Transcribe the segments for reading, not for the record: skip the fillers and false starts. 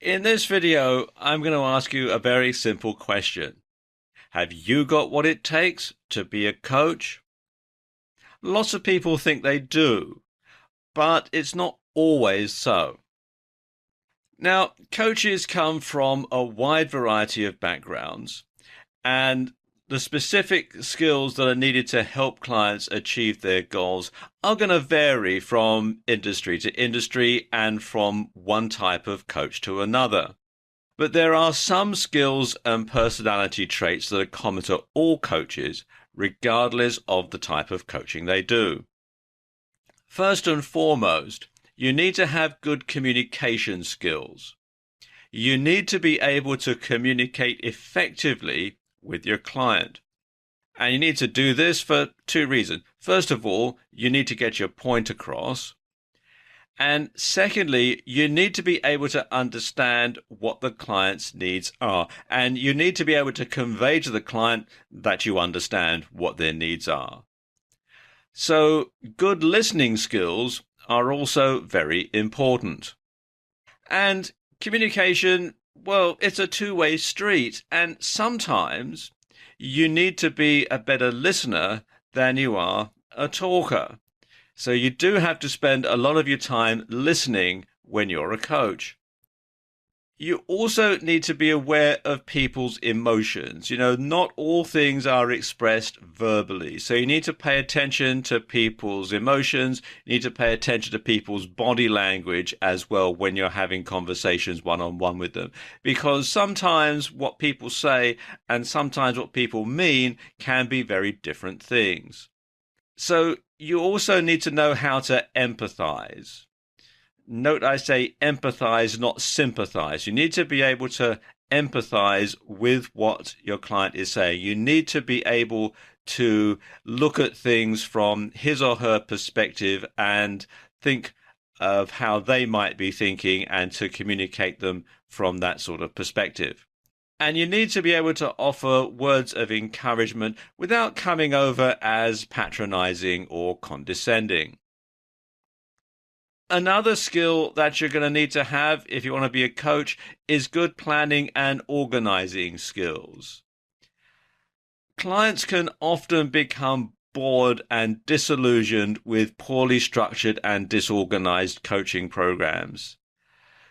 In this video, I'm going to ask you a very simple question. Have you got what it takes to be a coach? Lots of people think they do, but it's not always so. Now, coaches come from a wide variety of backgrounds, and the specific skills that are needed to help clients achieve their goals are going to vary from industry to industry and from one type of coach to another. But there are some skills and personality traits that are common to all coaches, regardless of the type of coaching they do. First and foremost, you need to have good communication skills. You need to be able to communicate effectively with your client. And you need to do this for two reasons. First of all, you need to get your point across. And secondly, you need to be able to understand what the client's needs are. And you need to be able to convey to the client that you understand what their needs are. So good listening skills are also very important. And communication, well, it's a two-way street. And sometimes you need to be a better listener than you are a talker. So you do have to spend a lot of your time listening when you're a coach. You also need to be aware of people's emotions. Not all things are expressed verbally. So you need to pay attention to people's emotions. You need to pay attention to people's body language as well when you're having conversations one-on-one with them. Because sometimes what people say and sometimes what people mean can be very different things. So you also need to know how to empathize. Note I say empathize, not sympathize. You need to be able to empathize with what your client is saying. You need to be able to look at things from his or her perspective and think of how they might be thinking and to communicate them from that sort of perspective. And you need to be able to offer words of encouragement without coming over as patronizing or condescending. Another skill that you're going to need to have if you want to be a coach is good planning and organizing skills. Clients can often become bored and disillusioned with poorly structured and disorganized coaching programs.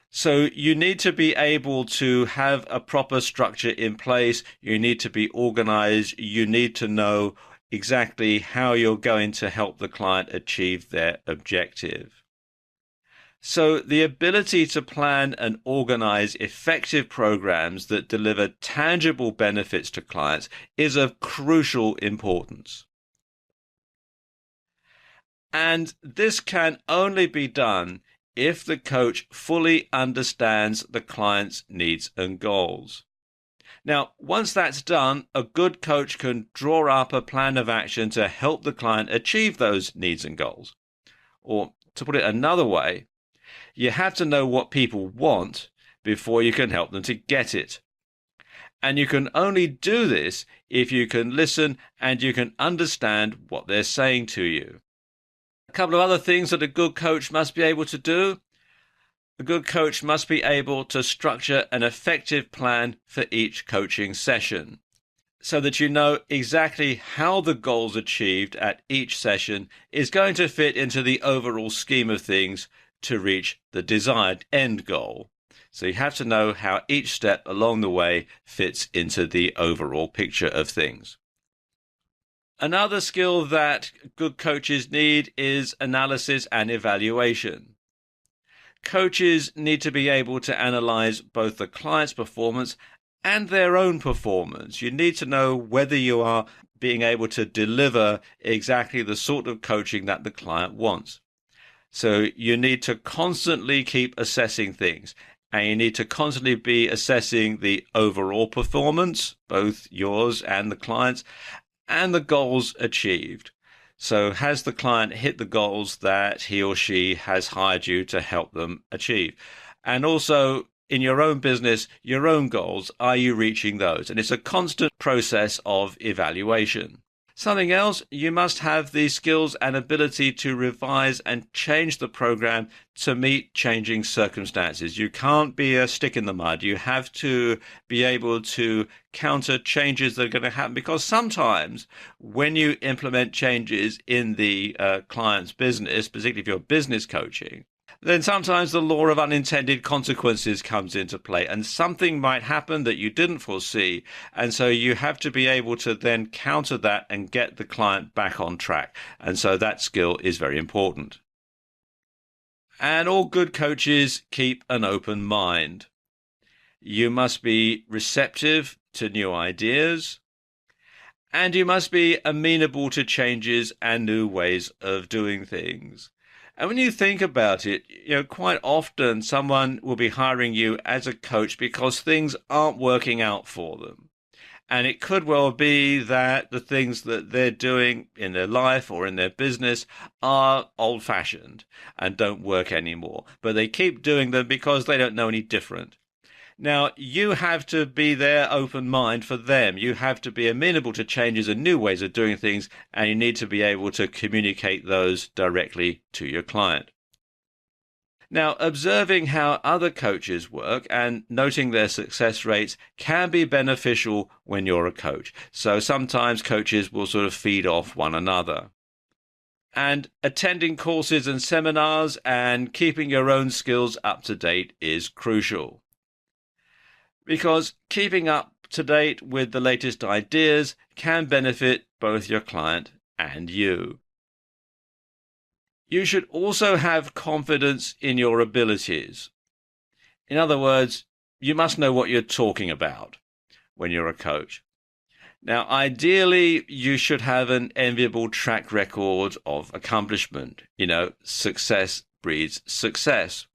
So you need to be able to have a proper structure in place. You need to be organized. You need to know exactly how you're going to help the client achieve their objective. So the ability to plan and organize effective programs that deliver tangible benefits to clients is of crucial importance. And this can only be done if the coach fully understands the client's needs and goals. Now, once that's done, a good coach can draw up a plan of action to help the client achieve those needs and goals. Or to put it another way, you have to know what people want before you can help them to get it. And you can only do this if you can listen and you can understand what they're saying to you. A couple of other things that a good coach must be able to do. A good coach must be able to structure an effective plan for each coaching session so that you know exactly how the goals achieved at each session is going to fit into the overall scheme of things to reach the desired end goal. So you have to know how each step along the way fits into the overall picture of things. Another skill that good coaches need is analysis and evaluation. Coaches need to be able to analyze both the client's performance and their own performance. You need to know whether you are being able to deliver exactly the sort of coaching that the client wants. So you need to constantly keep assessing things, and you need to constantly be assessing the overall performance, both yours and the client's, and the goals achieved. So has the client hit the goals that he or she has hired you to help them achieve? And also in your own business, your own goals, are you reaching those? And it's a constant process of evaluation. Something else, you must have the skills and ability to revise and change the program to meet changing circumstances. You can't be a stick in the mud. You have to be able to counter changes that are going to happen, because sometimes when you implement changes in the client's business, particularly if you're business coaching, then sometimes the law of unintended consequences comes into play, and something might happen that you didn't foresee. And so you have to be able to then counter that and get the client back on track. And so that skill is very important. And all good coaches keep an open mind. You must be receptive to new ideas, and you must be amenable to changes and new ways of doing things. And when you think about it, quite often someone will be hiring you as a coach because things aren't working out for them. And it could well be that the things that they're doing in their life or in their business are old-fashioned and don't work anymore. But they keep doing them because they don't know any different. Now, you have to be their open mind for them. You have to be amenable to changes and new ways of doing things, and you need to be able to communicate those directly to your client. Now, observing how other coaches work and noting their success rates can be beneficial when you're a coach. So sometimes coaches will sort of feed off one another. And attending courses and seminars and keeping your own skills up to date is crucial, because keeping up to date with the latest ideas can benefit both your client and you. You should also have confidence in your abilities. In other words, you must know what you're talking about when you're a coach. Now, ideally, you should have an enviable track record of accomplishment. Success breeds success.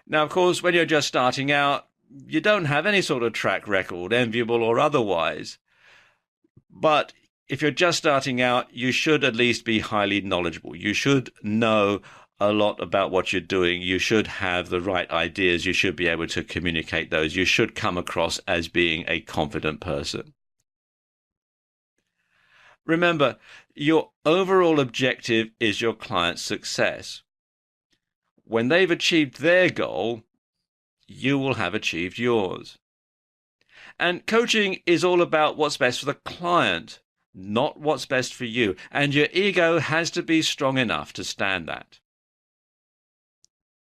Now, of course, when you're just starting out, you don't have any sort of track record, enviable or otherwise. But if you're just starting out, you should at least be highly knowledgeable. You should know a lot about what you're doing. You should have the right ideas. You should be able to communicate those. You should come across as being a confident person. Remember, your overall objective is your client's success. When they've achieved their goal, you will have achieved yours. And coaching is all about what's best for the client, not what's best for you. And your ego has to be strong enough to stand that.